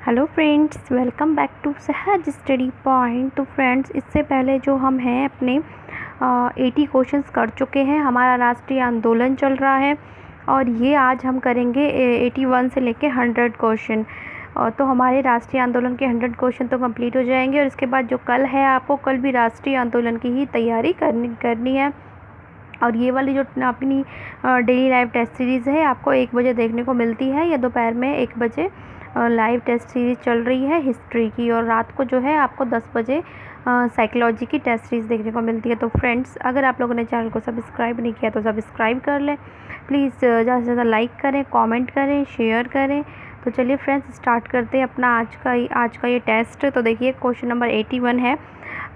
Hello friends, welcome back to Sahaj Study Point. तो friends, इससे पहले जो हम हैं अपने 80 क्वेश्चंस कर चुके हैं। हमारा राष्ट्रीय आंदोलन चल रहा है और ये आज हम करेंगे 81 से लेके 100 क्वेश्चन। तो हमारे राष्ट्रीय आंदोलन के 100 क्वेश्चन तो कंप्लीट हो जाएंगे और इसके बाद जो कल है, आपको कल भी राष्ट्रीय आंदोलन की ही तैयारी करनी है। और ये वाली जो अपनी डेली लाइव टेस्ट सीरीज़ है, आपको 1 बजे देखने को मिलती है या दोपहर में 1 बजे लाइव टेस्ट सीरीज़ चल रही है हिस्ट्री की, और रात को जो है आपको 10 बजे साइकोलॉजी की टेस्ट सीरीज़ देखने को मिलती है। तो फ्रेंड्स, अगर आप लोगों ने चैनल को सब्सक्राइब नहीं किया तो सब्सक्राइब कर लें। प्लीज़ ज़्यादा से ज़्यादा लाइक करें, कमेंट करें, शेयर करें। तो चलिए फ्रेंड्स, स्टार्ट करते हैं अपना आज का ये टेस्ट। तो देखिए, क्वेश्चन नंबर 81 है।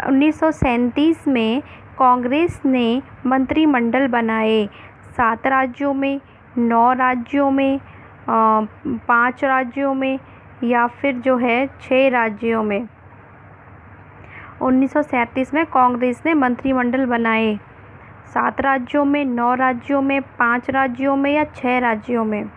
1937 में कांग्रेस ने मंत्रिमंडल बनाए 7 राज्यों में, 9 राज्यों में, 5 राज्यों में या फिर जो है 6 राज्यों में। 1937 में कांग्रेस ने मंत्रिमंडल बनाए 7 राज्यों में, 9 राज्यों में, 5 राज्यों में या 6 राज्यों में।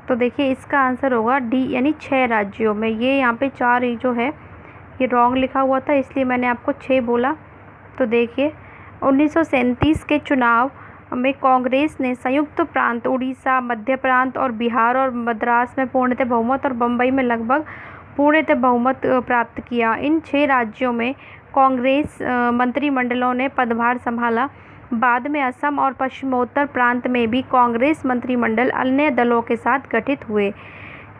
तो देखिए, इसका आंसर होगा डी, यानी 6 राज्यों में। ये यहाँ पे 4 ही जो है ये रॉन्ग लिखा हुआ था, इसलिए मैंने आपको 6 बोला। तो देखिए, 1937 के चुनाव में कांग्रेस ने संयुक्त प्रांत उड़ीसा, मध्य प्रांत और बिहार और मद्रास में पूर्णतः बहुमत और बम्बई में लगभग पूर्णतः बहुमत प्राप्त किया। इन 6 राज्यों में कांग्रेस मंत्रिमंडलों ने पदभार संभाला। बाद में असम और पश्चिमोत्तर प्रांत में भी कांग्रेस मंत्रिमंडल अन्य दलों के साथ गठित हुए।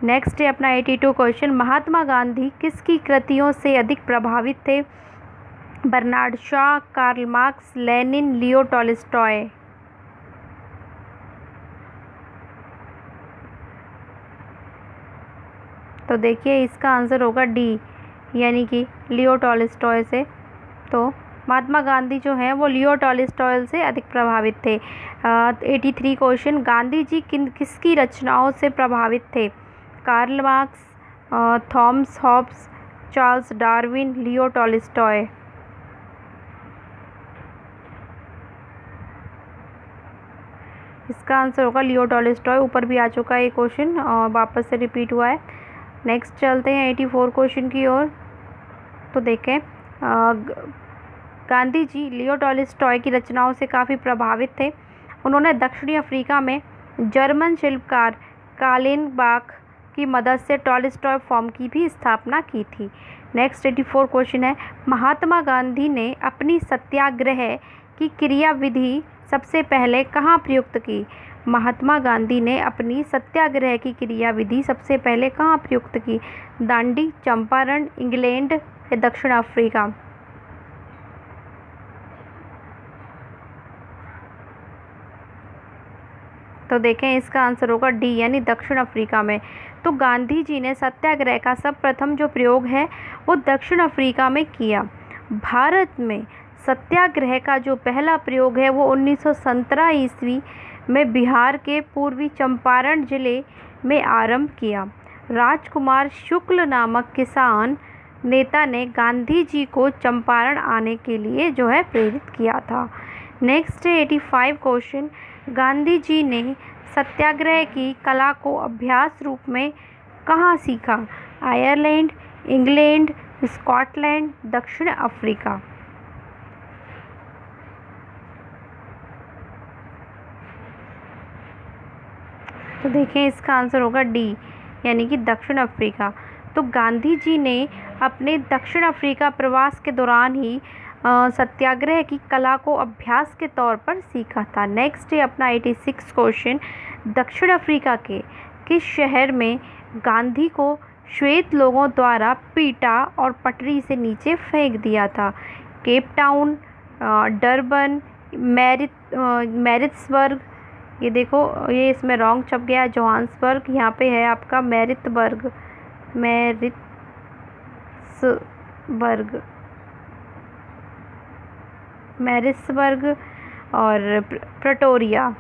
नेक्स्ट है अपना 82 क्वेश्चन। महात्मा गांधी किसकी कृतियों से अधिक प्रभावित थे? Bernard Shaw, Karl Marx, Lenin, Leo Tolstoy. तो देखिए, इसका आंसर होगा डी, यानी कि लियो टॉलस्टॉय से। तो महात्मा गांधी जो हैं वो लियो टॉलस्टॉय से अधिक प्रभावित थे। 83 क्वेश्चन। गांधी जी किसकी रचनाओं से प्रभावित थे? Karl Marx, Thomas Hobbes, Charles Darwin, Leo Tolstoy. इसका आंसर होगा लियो टॉलस्टॉय। ऊपर भी आ चुका है ये क्वेश्चन और वापस से रिपीट हुआ है। नेक्स्ट चलते हैं 84 क्वेश्चन की ओर। तो देखें, गांधी जी लियो टॉलस्टॉय की रचनाओं से काफ़ी प्रभावित थे। उन्होंने दक्षिणी अफ्रीका में जर्मन शिल्पकार कालेनबाख की मदद से टॉलस्टॉय फॉर्म की भी स्थापना की थी। नेक्स्ट 84 क्वेश्चन है। महात्मा गांधी ने अपनी सत्याग्रह की क्रियाविधि सबसे पहले कहाँ प्रयुक्त की? महात्मा गांधी ने अपनी सत्याग्रह की क्रियाविधि सबसे पहले कहाँ प्रयुक्त की? दांडी, चंपारण, इंग्लैंड या दक्षिण अफ्रीका। तो देखें, इसका आंसर होगा डी, यानी दक्षिण अफ्रीका में। तो गांधी जी ने सत्याग्रह का सर्वप्रथम जो प्रयोग है वो दक्षिण अफ्रीका में किया। भारत में सत्याग्रह का जो पहला प्रयोग है वो 1917 ईस्वी में बिहार के पूर्वी चंपारण जिले में आरंभ किया। राजकुमार शुक्ल नामक किसान नेता ने गांधी जी को चंपारण आने के लिए जो है प्रेरित किया था। नेक्स्ट है 85 क्वेश्चन। गांधी जी ने सत्याग्रह की कला को अभ्यास रूप में कहाँ सीखा? आयरलैंड, इंग्लैंड, स्कॉटलैंड, दक्षिण अफ्रीका। तो देखें, इसका आंसर होगा डी, यानी कि दक्षिण अफ्रीका। तो गांधी जी ने अपने दक्षिण अफ्रीका प्रवास के दौरान ही सत्याग्रह की कला को अभ्यास के तौर पर सीखा था। नेक्स्ट है अपना 86 क्वेश्चन। दक्षिण अफ्रीका के किस शहर में गांधी को श्वेत लोगों द्वारा पीटा और पटरी से नीचे फेंक दिया था? Cape Town, Durban, Maritzburg. ये देखो, ये इसमें रॉन्ग छप गया है, जोहान्सबर्ग। यहाँ पे है आपका मैरिट्सबर्ग, मैरिट्सबर्ग और प्रेटोरिया।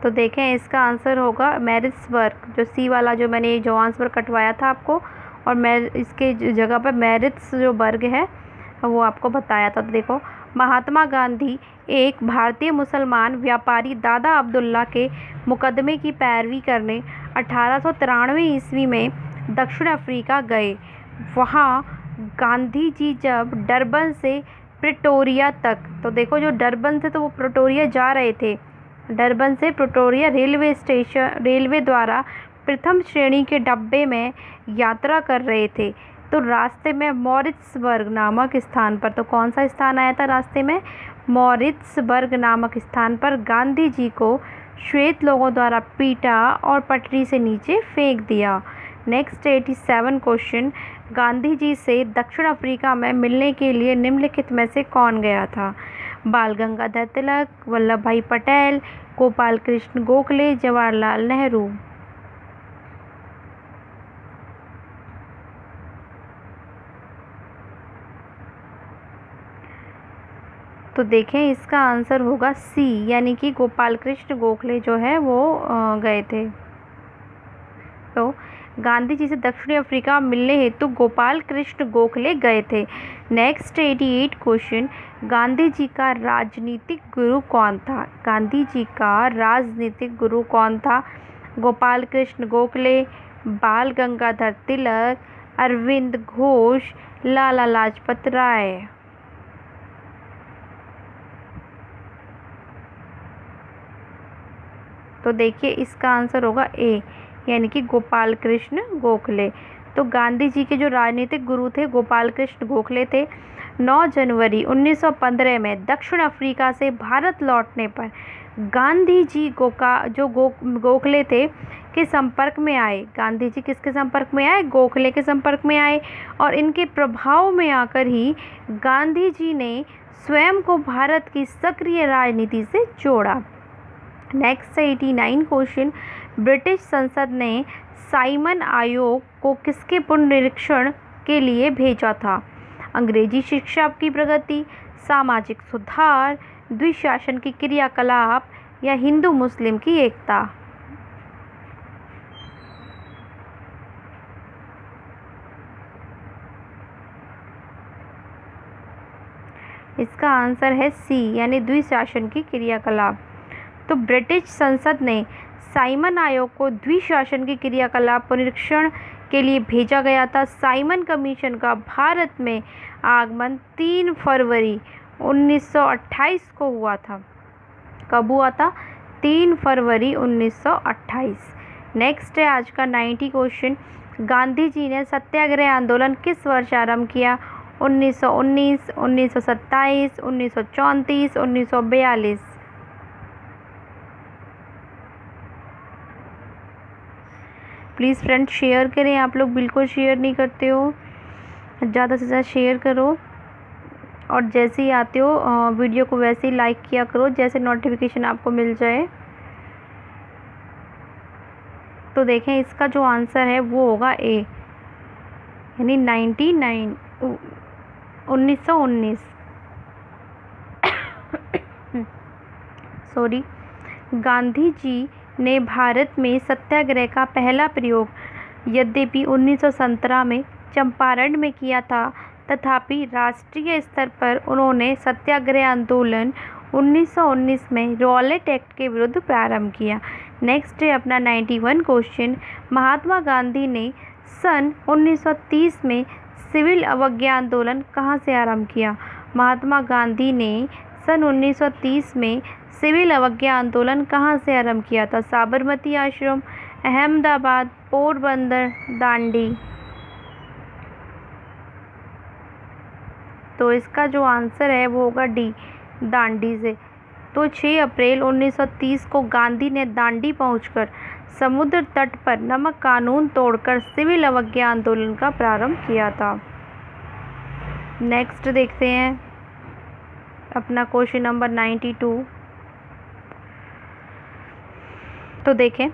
तो देखें इसका आंसर होगा मैरिट्सबर्ग, जो सी वाला जो मैंने जो आंसर कटवाया था आपको, और मैं इसके जगह पर मैरिट्स जो बर्ग है वो आपको बताया था। तो देखो, महात्मा गांधी एक भारतीय मुसलमान व्यापारी दादा अब्दुल्ला के मुकदमे की पैरवी करने 1893 ईस्वी में दक्षिण अफ्रीका गए। वहाँ गांधी जी जब डरबन से प्रिटोरिया तक, तो देखो जो डरबन से तो वो प्रिटोरिया जा रहे थे, डरबन से प्रिटोरिया रेलवे द्वारा प्रथम श्रेणी के डब्बे में यात्रा कर रहे थे। तो रास्ते में मॉरिट्सबर्ग नामक स्थान पर, तो कौन सा स्थान आया था रास्ते में? मॉरिट्सबर्ग नामक स्थान पर गांधी जी को श्वेत लोगों द्वारा पीटा और पटरी से नीचे फेंक दिया। नेक्स्ट 87 क्वेश्चन, गांधी जी से दक्षिण अफ्रीका में मिलने के लिए निम्नलिखित में से कौन गया था? बाल गंगाधर तिलक, वल्लभ भाई पटेल, गोपाल कृष्ण गोखले, जवाहरलाल नेहरू। तो देखें इसका आंसर होगा सी, यानी कि गोपाल कृष्ण गोखले जो है वो गए थे। तो गांधी जी से दक्षिण अफ्रीका मिलने हेतु गोपाल कृष्ण गोखले गए थे। नेक्स्ट 88 क्वेश्चन, गांधी जी का राजनीतिक गुरु कौन था? गांधी जी का राजनीतिक गुरु कौन था? गोपाल कृष्ण गोखले, बाल गंगाधर तिलक, अरविंद घोष, लाला लाजपत राय। तो देखिए इसका आंसर होगा ए, यानी कि गोपाल कृष्ण गोखले। तो गांधी जी के जो राजनीतिक गुरु थे गोपाल कृष्ण गोखले थे। 9 जनवरी 1915 में दक्षिण अफ्रीका से भारत लौटने पर गांधी जी गोखले थे के संपर्क में आए। गांधी जी किसके संपर्क में आए? गोखले के संपर्क में आए, और इनके प्रभाव में आकर ही गांधी जी ने स्वयं को भारत की सक्रिय राजनीति से जोड़ा। नेक्स्ट 89 क्वेश्चन, ब्रिटिश संसद ने साइमन आयोग को किसके पुनरीक्षण के लिए भेजा था? अंग्रेजी शिक्षा की प्रगति, सामाजिक सुधार, द्विशासन की क्रियाकलाप, या हिंदू मुस्लिम की एकता। इसका आंसर है सी, यानी द्विशासन की क्रियाकलाप। तो ब्रिटिश संसद ने साइमन आयोग को द्विशासन की क्रियाकलाप पुनरीक्षण के लिए भेजा गया था। साइमन कमीशन का भारत में आगमन 3 फरवरी 1928 को हुआ था। कब हुआ था? 3 फरवरी 1928। नेक्स्ट है आज का 90 क्वेश्चन, गांधी जी ने सत्याग्रह आंदोलन किस वर्ष आरंभ किया? 1919, 1927, 1934, 1942। प्लीज़ फ्रेंड्स शेयर करें, आप लोग बिल्कुल शेयर नहीं करते हो, ज़्यादा से ज़्यादा शेयर करो, और जैसे ही आते हो वीडियो को वैसे ही लाइक किया करो जैसे नोटिफिकेशन आपको मिल जाए। तो देखें इसका जो आंसर है वो होगा ए, यानी 1919 सॉरी। गांधी जी ने भारत में सत्याग्रह का पहला प्रयोग यद्यपि 1917 में चंपारण में किया था, तथापि राष्ट्रीय स्तर पर उन्होंने सत्याग्रह आंदोलन 1919 में रॉलेट एक्ट के विरुद्ध प्रारंभ किया। नेक्स्ट है अपना 91 क्वेश्चन, महात्मा गांधी ने सन 1930 में सिविल अवज्ञा आंदोलन कहाँ से आरंभ किया? महात्मा गांधी ने सन 1930 में सिविल अवज्ञा आंदोलन कहाँ से आरंभ किया था? साबरमती आश्रम, अहमदाबाद, पोरबंदर, दांडी। तो इसका जो आंसर है वो होगा डी, दांडी से। तो 6 अप्रैल 1930 को गांधी ने दांडी पहुंचकर समुद्र तट पर नमक कानून तोड़कर सिविल अवज्ञा आंदोलन का प्रारंभ किया था। नेक्स्ट देखते हैं अपना क्वेश्चन नंबर 92। तो देखें,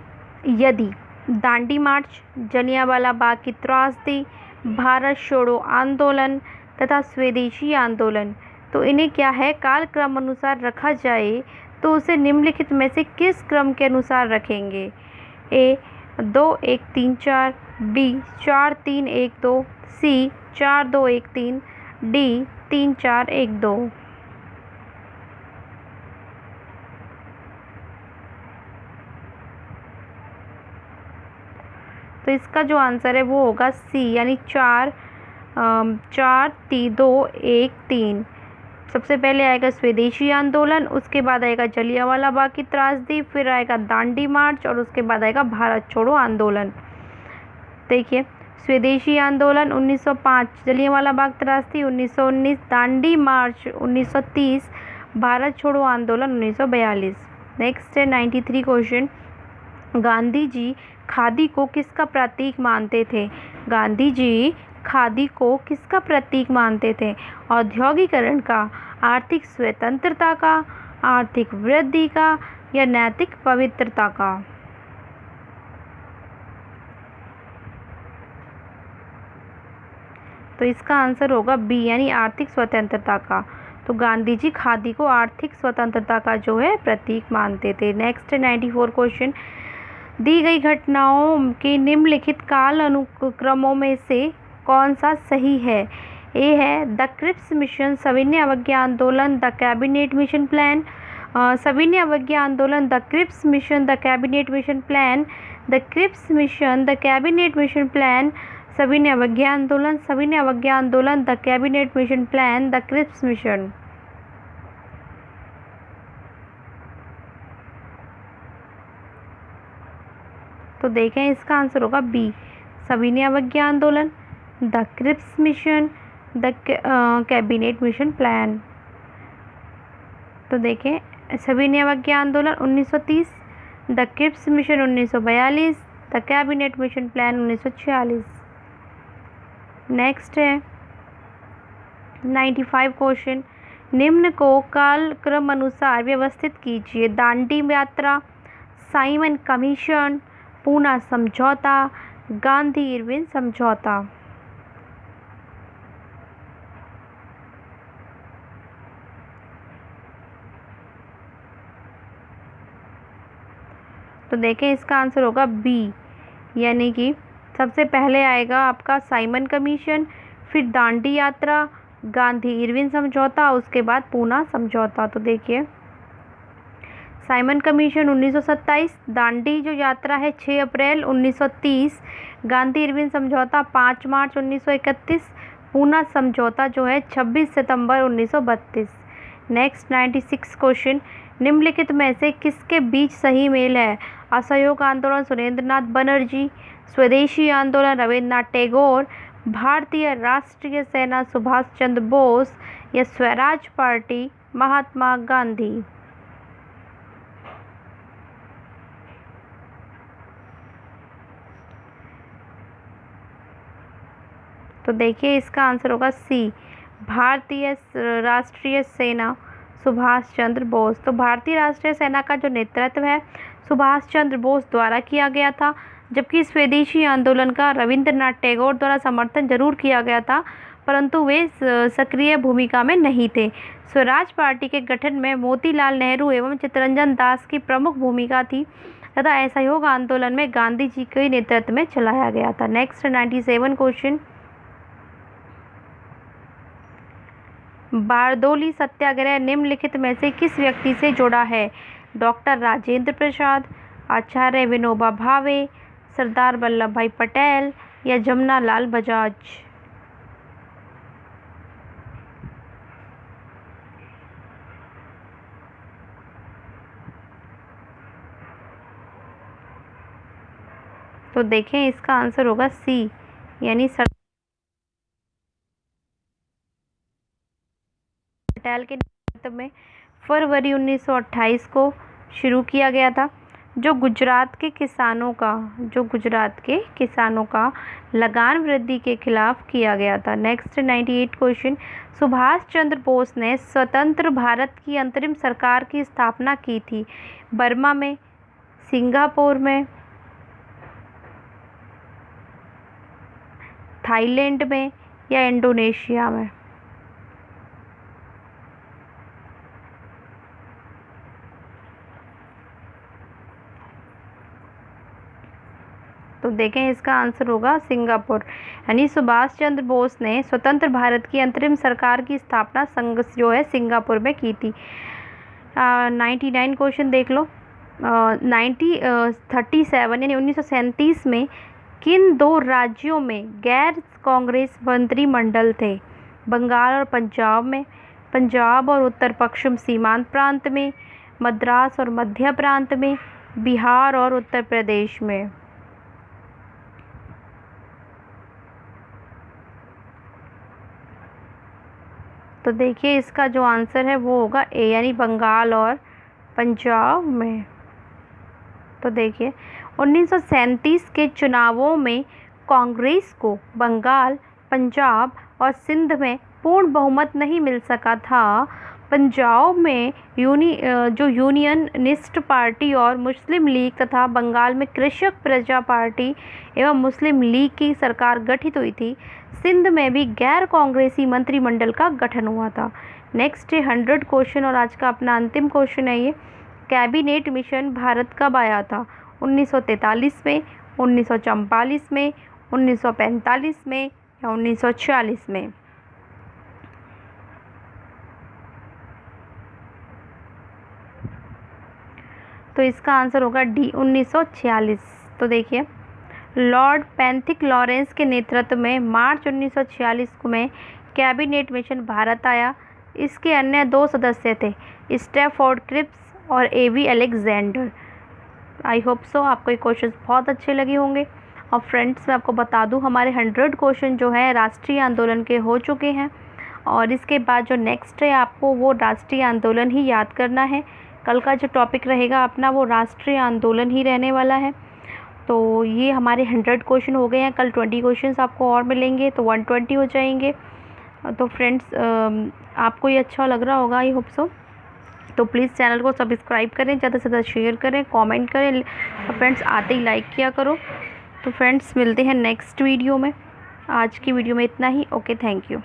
यदि दांडी मार्च, जलियांवाला बाग की त्रासदी, भारत छोड़ो आंदोलन तथा स्वदेशी आंदोलन, तो इन्हें क्या है कालक्रम अनुसार रखा जाए तो उसे निम्नलिखित में से किस क्रम के अनुसार रखेंगे? ए 2 1 3 4, बी 4 3 1 2, सी 4 2 1 3, डी 3 4 1 2। तो इसका जो आंसर है वो होगा सी, यानी 4 4 2 1 3। सबसे पहले आएगा स्वदेशी आंदोलन, उसके बाद आएगा जलियांवाला बाग की त्रासदी, फिर आएगा दांडी मार्च और उसके बाद आएगा भारत छोड़ो आंदोलन। देखिए, स्वदेशी आंदोलन 1905, जलियांवाला बाग त्रासदी 1919, दांडी मार्च 1930, भारत छोड़ो आंदोलन 1942। नेक्स्ट है 93 क्वेश्चन। गांधी जी खादी को किसका प्रतीक मानते थे? गांधी जी खादी को किसका प्रतीक मानते थे? औद्योगिकरण का, आर्थिक स्वतंत्रता का, आर्थिक वृद्धि का या नैतिक पवित्रता का? तो इसका आंसर होगा बी, यानी आर्थिक स्वतंत्रता का। तो गांधी जी खादी को आर्थिक स्वतंत्रता का जो है प्रतीक मानते थे। Next 94 question. दी गई घटनाओं के निम्नलिखित काल अनुक्रमों में से कौन सा सही है? ए है द क्रिप्स मिशन, सविनय अवज्ञा आंदोलन, द कैबिनेट मिशन प्लान, सविनय अवज्ञा आंदोलन, the Cripps Mission, the Cabinet Mission Plan, the Cripps Mission, the Cabinet Mission Plan, सविनय अवज्ञा आंदोलन, सविनय अवज्ञा आंदोलन, the Cabinet Mission Plan, the Cripps Mission. तो देखें, इसका आंसर होगा बी, सविनय अवज्ञा आंदोलन, the Cripps Mission, the Cabinet Mission Plan. तो देखें, सविनय अवज्ञा आंदोलन 1930, the Cripps Mission 1942, the Cabinet Mission Plan 1946। Next है 95 क्वेश्चन। निम्न को कालक्रम अनुसार व्यवस्थित कीजिए। दांडी यात्रा, साइमन कमीशन, पूना समझौता, गांधी इरविन समझौता। तो देखें, इसका आंसर होगा बी, यानी कि सबसे पहले आएगा आपका साइमन कमीशन, फिर दांडी यात्रा, गांधी इरविन समझौता, उसके बाद पूना समझौता। तो देखिए, साइमन कमीशन 1927, दांडी जो यात्रा है 6 अप्रैल 1930, गांधी इरविन समझौता 5 मार्च 1931, पूना समझौता जो है 26 सितंबर 1932। Next 96 question. निम्नलिखित में से किसके बीच सही मेल है? असहयोग आंदोलन सुरेंद्रनाथ बनर्जी, स्वदेशी आंदोलन रविन्द्रनाथ टैगोर, भारतीय राष्ट्रीय सेना सुभाष चंद्र बोस या स्वराज पार्टी महात्मा गांधी। तो देखिए, इसका आंसर होगा सी, भारतीय राष्ट्रीय सेना सुभाष चंद्र बोस। तो भारतीय राष्ट्रीय सेना का जो नेतृत्व है सुभाष चंद्र बोस द्वारा किया गया था, जबकि स्वदेशी आंदोलन का रविंद्रनाथ टैगोर द्वारा समर्थन जरूर किया गया था, परंतु वे सक्रिय भूमिका में नहीं थे। स्वराज पार्टी के गठन में मोतीलाल नेहरू एवं चित्तरंजन दास की प्रमुख भूमिका थी तथा असहयोग आंदोलन में गांधी जी के नेतृत्व में चलाया गया था। Next 97 question. बारदोली सत्याग्रह निम्नलिखित में से किस व्यक्ति से जुड़ा है? डॉक्टर राजेंद्र प्रसाद, आचार्य विनोबा भावे, सरदार वल्लभ भाई पटेल या जमना लाल बजाज। तो देखें, इसका आंसर होगा सी, यानी पटेल के नेतृत्व में फरवरी 1928 को शुरू किया गया था, जो गुजरात के किसानों का लगान वृद्धि के खिलाफ किया गया था। Next 98 question. सुभाष चंद्र बोस ने स्वतंत्र भारत की अंतरिम सरकार की स्थापना की थी। बर्मा में, सिंगापुर में, थाईलैंड में या इंडोनेशिया में? तो देखें इसका आंसर होगा सिंगापुर। यानी सुभाष चंद्र बोस ने स्वतंत्र भारत की अंतरिम सरकार की स्थापना जो है सिंगापुर में की थी। 99 क्वेश्चन देख लो। 1937 यानी 1937 में किन दो राज्यों में गैर कांग्रेस मंत्रिमंडल थे? बंगाल और पंजाब में, पंजाब और उत्तर पश्चिम सीमांत प्रांत में, मद्रास और मध्य प्रांत में, बिहार और उत्तर प्रदेश में। तो देखिए इसका जो आंसर है वो होगा ए, यानी बंगाल और पंजाब में। तो देखिए 1937 के चुनावों में कांग्रेस को बंगाल, पंजाब और सिंध में पूर्ण बहुमत नहीं मिल सका था। पंजाब में जो यूनियनिस्ट पार्टी और मुस्लिम लीग तथा बंगाल में कृषक प्रजा पार्टी एवं मुस्लिम लीग की सरकार गठित हुई थी। सिंध में भी गैर कांग्रेसी मंत्रिमंडल का गठन हुआ था। नेक्स्ट है 100 क्वेश्चन और आज का अपना अंतिम क्वेश्चन है ये। कैबिनेट मिशन भारत कब आया था? 1943 में, 1944 में, 1945 में या 1946 में? तो इसका आंसर होगा डी, 1946। तो देखिए लॉर्ड पैंथिक लॉरेंस के नेतृत्व में मार्च 1946 में कैबिनेट मिशन भारत आया। इसके अन्य 2 सदस्य थे, स्टैफोर्ड क्रिप्स और एवी अलेक्जेंडर। आई होप सो आपको ये क्वेश्चन बहुत अच्छे लगे होंगे। और फ्रेंड्स मैं आपको बता दूं हमारे 100 क्वेश्चन जो है राष्ट्रीय आंदोलन के हो चुके हैं और इसके बाद जो नेक्स्ट है आपको वो राष्ट्रीय आंदोलन ही याद करना है। कल का जो टॉपिक रहेगा अपना वो राष्ट्रीय आंदोलन ही रहने वाला है। तो ये हमारे 100 क्वेश्चन हो गए हैं। कल 20 क्वेश्चन आपको और मिलेंगे तो 120 हो जाएंगे। तो फ्रेंड्स आपको ये अच्छा लग रहा होगा, आई होप सो। तो प्लीज़ चैनल को सब्सक्राइब करें, ज़्यादा से ज़्यादा शेयर करें, कमेंट करें और फ्रेंड्स आते ही लाइक किया करो। तो फ्रेंड्स मिलते हैं नेक्स्ट वीडियो में। आज की वीडियो में इतना ही। Okay, thank you.